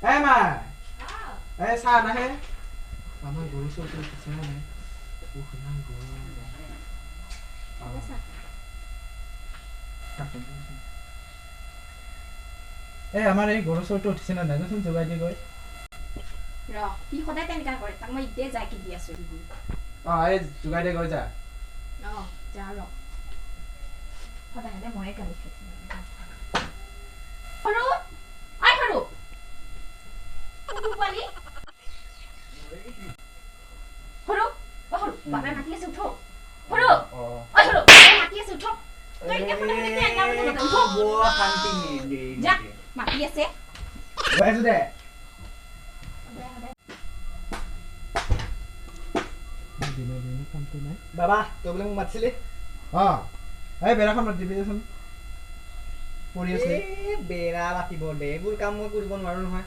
মা চাহ নাহে আমাৰ গৰু চৰটো উঠিছে নে নাই কিমান গৰম আমাৰ এই গৰু চৰটো উঠিছে নে নাই দেচোন যোগাই দি গৈ ৰ কি সদায় তেনেকা কৰে তাক মই ইতে যাই কি দি আছো এই যোগাই দি গৈ যা যা ৰ সদায় সদায় ময়ে গালি খাইছো সৰু সৰু পোৱালি সৰু সৰু বাবাই মাতি আছে উঠ সৰু সৰু মাতি আছে উঠ যা মাতি আছে বাবা তই বোলে মোক মাতিছিলি এই বেৰাখন মাতি দিবি দেচোন পৰি আছে বেৰা পাতিব দে এইবোৰ কাম মই কৰিব নোৱাৰো নহয়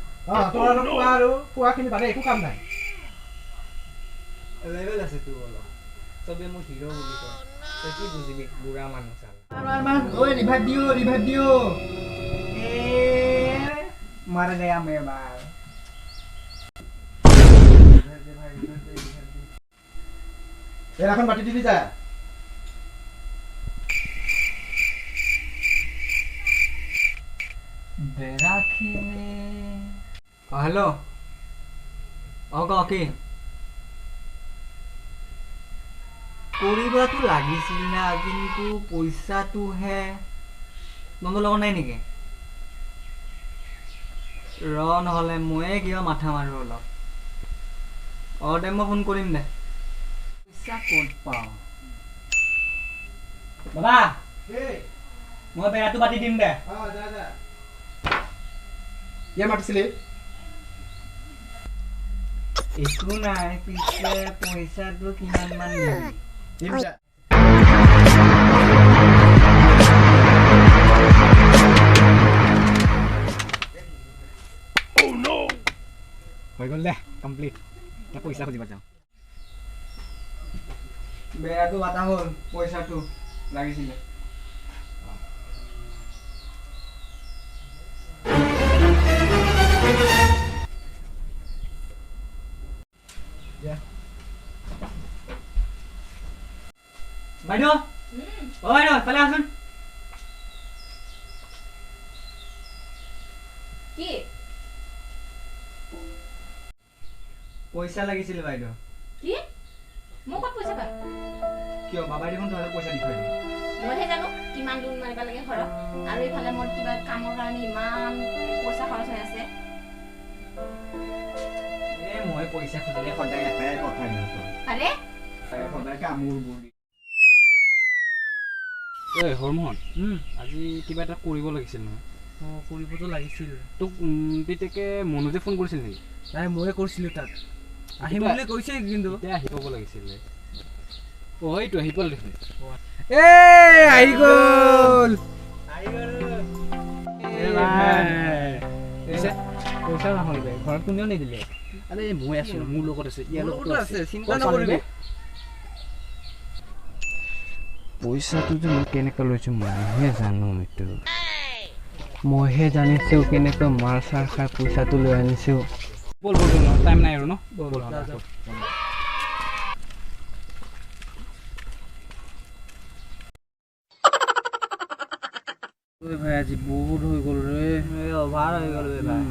তোৰ আৰু খোৱা আৰু খোৱাখিনি বাদে একো কাম নাই লেভেল আছে তোৰ অলপ চবে মোক হিৰ' বুলি কয় তই কি বুজিবি বুঢ়া মানুহ চাল ৰিভাইভ দিও মাৰ গয়া মে বাৰ বেৰাখন পাতি দিবি যা বেৰাখিনি হেল্ল' কি কৰিবতো লাগিছিল না কিন্তু পইচাটোহে নম্বৰ লগত নাই নেকি নহ'লে ময়ে কিবা মাথা মাৰো অলপ দে মই ফোন কৰিম দে পইচা ক'ত পাওঁ বাবা মই বেৰাটো পাতি দিম দে কিয় মাতিছিলি একো নাই পিছে পইচাটো কিমান মান দিম হৈ গ'ল দে কমপ্লিট পইচা খুজিব যাওঁ বেয়াটো বাটা হ'ল পইচাটো লাগিছিলে বাইদেউ বাইদেউ ফালে আছোন কি পইচা লাগিছিল বাইদেউ কি মোক ক'ত পইচা পায় কিয় বাবাই দেখোন তহঁতক পইচা দি থৈ দিয়ে মইহে জানো কিমান লোন মাৰিব লাগে ঘৰত আৰু এইফালে মোৰ কিবা কামৰ কাৰণে ইমান পইচা খৰচ হৈ আছে মই পইচা খুজিলে সদায় এটাই কথা সিহঁতৰ আৰে সদায় কামোৰ বুঢ়ী হৰমোহন আজি কিবা এটা কৰিব লাগিছিল নহয় কৰিবতো লাগিছিল তোক পিতেকে মনোজে ফোন কৰিছিল নেকি নাই ময়ে কৰিছিলোঁ তাক আহিম বুলি কৈছে কিন্তু এতিয়া আহি পাব লাগিছিলে এইটো আহি পালে দেখোন আহি গ'ল পইচা নহ'ল বে ঘৰত কোনেও নিদিলে আৰে মই আছো মোৰ লগত আছে ইয়াৰ লগত আছে চিন্তা নকৰিবি পইচাটো যে মই কেনেকৈ লৈছোঁ মইহে জানো এইটো মইহে জানিছোঁ কেনেকৈ মাৰ চাৰ খাই পইচাটো লৈ আনিছোঁ বল টাইম নাই আৰু ন ভাই আজি বহুত হৈ গ'ল ৰে অভাৰ হৈ গ'ল ভাই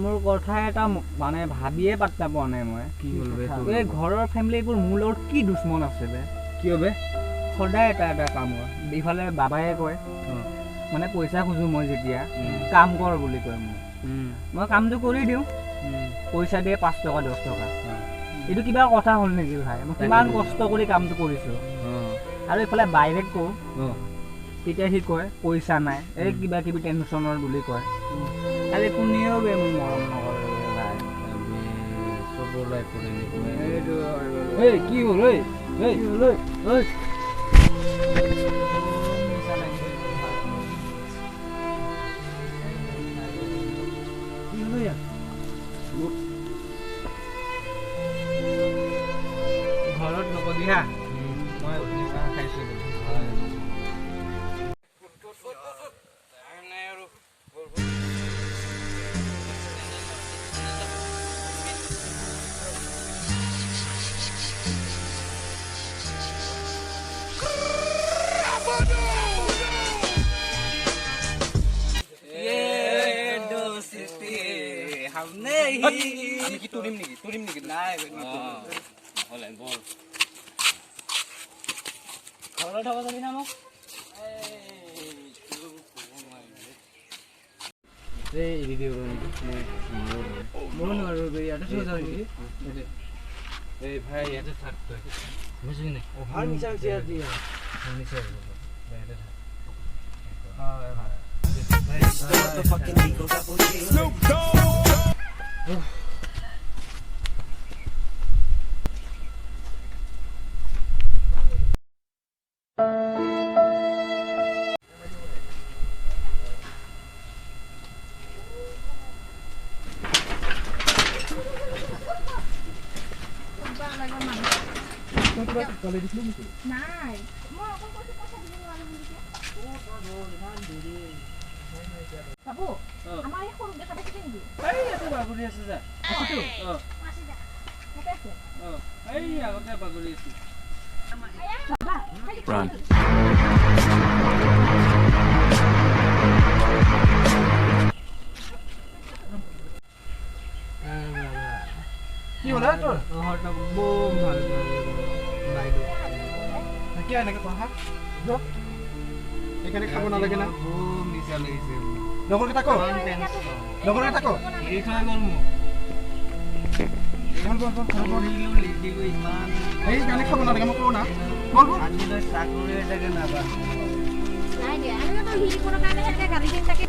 মোৰ কথা এটা মানে ভাবিয়ে পাত্তা পোৱা নাই মই কি হ'ল বে এই ঘৰৰ ফেমিলিবোৰ মোৰ লগত কি দুশ্মন আছে বে কিয় বে সদায় এটা কামৰ ইফালে বাবায়ে কয় মানে পইচা খোজো মই যেতিয়া কাম কৰ বুলি কয় মোক মই কামটো কৰি দিওঁ পইচা দিয়ে 5 টকা 10 টকা এইটো কিবা কথা হ'ল নেকি ভাই মই কিমান কষ্ট কৰি কামটো কৰিছোঁ আৰু এইফালে বাইৰে কওঁ তেতিয়া সি কয় পইচা নাই এই কিবা কিবি টেনশ্যনৰ বুলি কয় খালি কোনেও বে মোক মৰম নকৰে ভাই চবৰ লাইফত এই কি হ'ল এই কি হ'ল ঐ ঘৰত নকবি হা মই চাহ খাইছোঁ सिटी हम नहीं আমি কি তুৰিম নেকি নাই হলে বল ঘৰলৈ থব যাবি না মোক এই এৰি দিওঁ মই নোৱাৰো ইয়াতে থৈ যাওঁ নেকি এই ভাই ইয়াতে থাক তই বুজিলি নাই অভাৰ মিছা মিছা দিয়া শুনিছে ইয়াতে থাক নাই মই অকল কৈছো পইচা দিব নোৱাৰো বুলি বাবু আমাৰ এই সৰু দেখা পাইছে নেকি এই ইয়াতে বাগৰি আছে যা আছেতো আছে যা ইয়াতে আছে এই আগতে বাগৰি আছে বাবা Run. কি হ'ল তোৰ হৰটা বম ভাল বাইদেউ কিয় এনেকে পঢ়া সেইকাৰণে খাব নালাগে না বম নিচা লাগিছে লগৰকেইটা কওঁ লগৰকেইটা কওঁ এৰি থৈ গ'ল মোক পঢ়িলো লিখিলো ইমান সেইকাৰণে খাব নালাগে মই কওঁ না বল বল আজিলৈ চাকৰি এটাকে নাপা নাই দিয়া আমি তো হিৰি কোনৰ কাৰণে হেতে গাড়ী দিন থাকে